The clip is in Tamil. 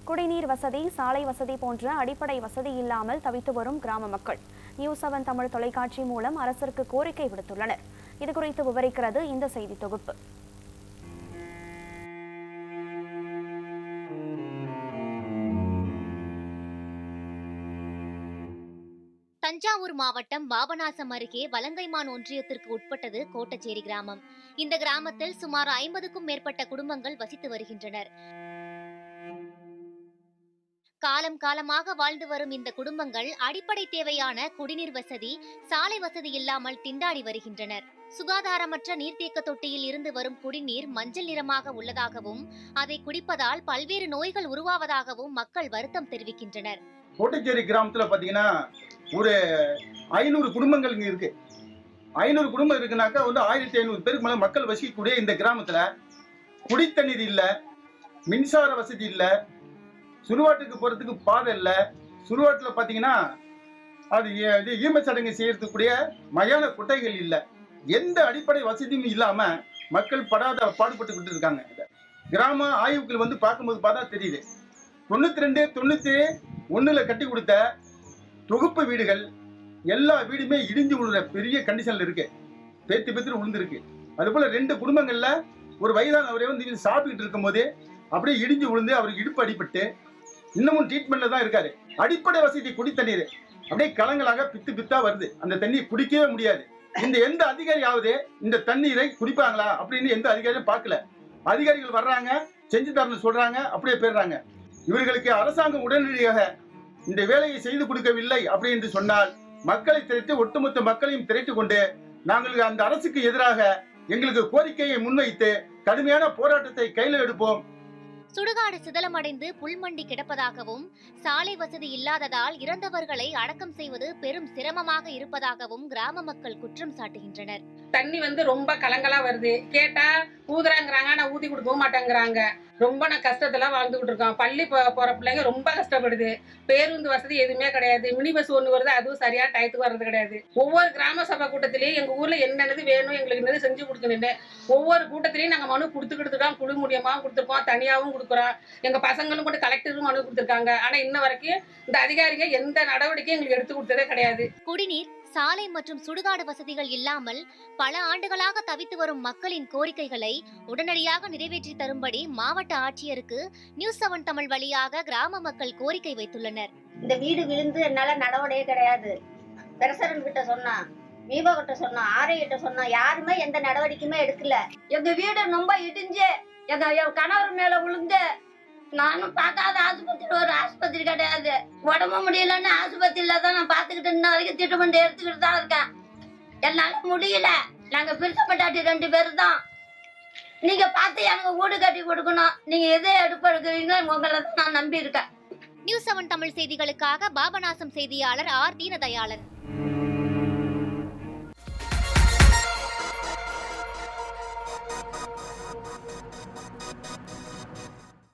குடிநீர் வசதி, சாலை வசதி போன்ற அடிப்படை வசதி இல்லாமல் தவித்து வரும் கிராம மக்கள் நியூஸ்7 தமிழ் தொலைக்காட்சி மூலம் அரசிற்கு கோரிக்கை விடுத்துள்ளனர். இதுகுறித்து விவரிக்கிறது இந்த செய்தி தொகுப்பு. தஞ்சாவூர் மாவட்டம் பாபநாசம் அருகே வலங்கைமான் ஒன்றியத்திற்கு உட்பட்டது கோட்டச்சேரி கிராமம். இந்த கிராமத்தில் சுமார் 50க்கும் மேற்பட்ட குடும்பங்கள் வசித்து வருகின்றனர். காலம் காலமாக வாழ்ந்து வரும் இந்த குடும்பங்கள் அடிப்படை தேவையான குடிநீர் வசதி, சாலை வசதி இல்லாமல் திண்டாடி வருகின்றனர். சுகாதாரமற்ற நீர்த்தேக்க தொட்டியில் இருந்து வரும் குடிநீர் மஞ்சள் நிறமாக உள்ளதாகவும் அதை குடிப்பதால் பல்வேறு நோய்கள் உருவாவதாகவும் மக்கள் வருத்தம் தெரிவிக்கின்றனர். கோட்டச்சேரி கிராமத்துல பாத்தீங்கன்னா ஒரு 500 குடும்பங்கள் இங்க இருக்கு. 500 குடும்பம் இருக்குனாக்கா 1500 பேருக்கு மேல மக்கள் வசிக்கக்கூடிய இந்த கிராமத்துல குடித்தண்ணீர் இல்ல, மின்சார வசதி இல்ல, சுடுகாட்டுக்கு போறதுக்கு பாதை இல்ல. சுடுகாட்டுல பாத்தீங்கன்னா அது ஈம சடங்கு செய்யறதுக்குரிய மயான குட்டைகள் இல்ல. எந்த அடிப்படை வசதியும் இல்லாம மக்கள் படாத பாடுபட்டுக்கிட்டு இருக்காங்க. கிராம ஆய்வுகள் பார்க்கும்போது பார்த்தா தெரியுது. 92, 91 கட்டி கொடுத்த தொகுப்பு வீடுகள் எல்லா வீடுமே இடிஞ்சு விழுற பெரிய கண்டிஷன்ல இருக்கு. பேத்து விழுந்திருக்கு. அது போல 2 குடும்பங்கள்ல ஒரு வயதானவரே சாப்பிட்டுட்டு இருக்கும் போதே அப்படியே இடிஞ்சு விழுந்து அவருக்கு இடுப்பு அடிபட்டு இன்னமும் ட்ரீட்மெண்ட்ல தான் இருக்காரு. அடிப்படை வசதி குடி தண்ணீர் அப்படியே கலங்களாக பித்தா வருது. அந்த தண்ணீர் குடிக்கவே முடியாது. எந்த அதிகாரியாவது இந்த தண்ணீரை குடிப்பாங்களா அப்படின்னு எந்த அதிகாரியும் பார்க்கல. அதிகாரிகள் வர்றாங்க, செஞ்சு தரணும் சொல்றாங்க, அப்படியே போயிடுறாங்க. இவர்களுக்கு அரசாங்கம் உடனடியாக இந்த வேலையை செய்து கொடுக்கவில்லை அப்படி என்று சொன்னால் மக்களை திரட்டி, ஒட்டுமொத்த மக்களையும் திரட்டி கொண்டு நாங்கள் அந்த அரசுக்கு எதிராக எங்களுக்கு கோரிக்கையை முன்வைத்து கடுமையான போராட்டத்தை கையில் எடுப்போம். சுடுகாடு சிதலமடைந்து புல்மண்டி கிடப்பதாகவும், சாலை வசதி இல்லாததால் இறந்தவர்களை அடக்கம் செய்வது பெரும் சிரமமாக இருப்பதாகவும் கிராம மக்கள் குற்றம் சாட்டுகின்றனர். தண்ணி ரொம்ப கலங்கலா வருது. கேட்டா ஊதுறாங்கிறாங்க, ஆனா ஊதி கொடுக்க மாட்டேங்கிறாங்க. ரொம்ப கஷ்டத்துல வாழ்ந்துகிட்டு இருக்கோம். பள்ளி போற பிள்ளைங்க ரொம்ப கஷ்டப்படுது. பேருந்து வசதி எதுவுமே கிடையாது. மினி பஸ் ஒண்ணு வருது, அதுவும் சரியா டயத்துக்கு வர்றது கிடையாது. ஒவ்வொரு கிராம சபை கூட்டத்திலயும் எங்க ஊர்ல என்னென்னது வேணும், எங்களுக்கு என்னது செஞ்சு கொடுக்கணுன்னு ஒவ்வொரு கூட்டத்திலயும் நாங்க மனு கொடுத்துக்கிட்டு இருக்கோம். குழு மூலியமாவும் கொடுத்துருக்கோம், தனியாவும் கொடுக்குறோம். எங்க பசங்களும் கூட கலெக்டரும் மனு கொடுத்துருக்காங்க. ஆனா இன்ன வரைக்கும் இந்த அதிகாரிங்க எந்த நடவடிக்கையும் எங்களுக்கு எடுத்து கொடுத்ததே கிடையாது. குடிநீர், சாலை மற்றும் சுடுகாடு வசதிகள் இல்லாமல் பல ஆண்டுகளாக தவித்து வரும் மக்களின் கோரிக்கைகளை உடனடியாக நிறைவேற்றி தரும்படி மாவட்ட ஆட்சியருக்கு நியூஸ்7 தமிழ் வழியாக கிராம மக்கள் கோரிக்கை வைத்துள்ளனர். இந்த வீடு விழுந்து என்னால நடவடிக்கை கிடையாது. பிரசரன் கிட்ட சொன்னா, மீபா கிட்ட சொன்னா, ஆரை கிட்ட சொன்னா, யாருமே எந்த நடவடிக்கையுமே எடுக்கல. எங்க வீடு ரொம்ப இடிஞ்சு என் கணவர் மேல விழுந்து, நானும் பார்க்காத ஆஸ்பத்திரி, ஒரு ஆஸ்பத்திரி கிடையாது. உடம்பு முடியலன்னு ஆஸ்பத்திரியில தான் நான் பாத்துக்கிட்டு இன்ன வரைக்கும் ட்ரீட்மெண்ட் எடுத்துக்கிட்டு தான் இருக்கேன். என்னால முடியல. நாங்க பிரிச்சப்பட்டாட்டி 2 பேரு தான். நீங்க பார்த்து எனக்கு வீடு கட்டி கொடுக்கணும். நீங்க எதை எடுப்பீங்க உங்களை தான் நான் நம்பி இருக்கேன். நியூஸ்7 தமிழ் செய்திகளுக்காக பாபநாசம் செய்தியாளர் ஆர். தீனதயாளன்.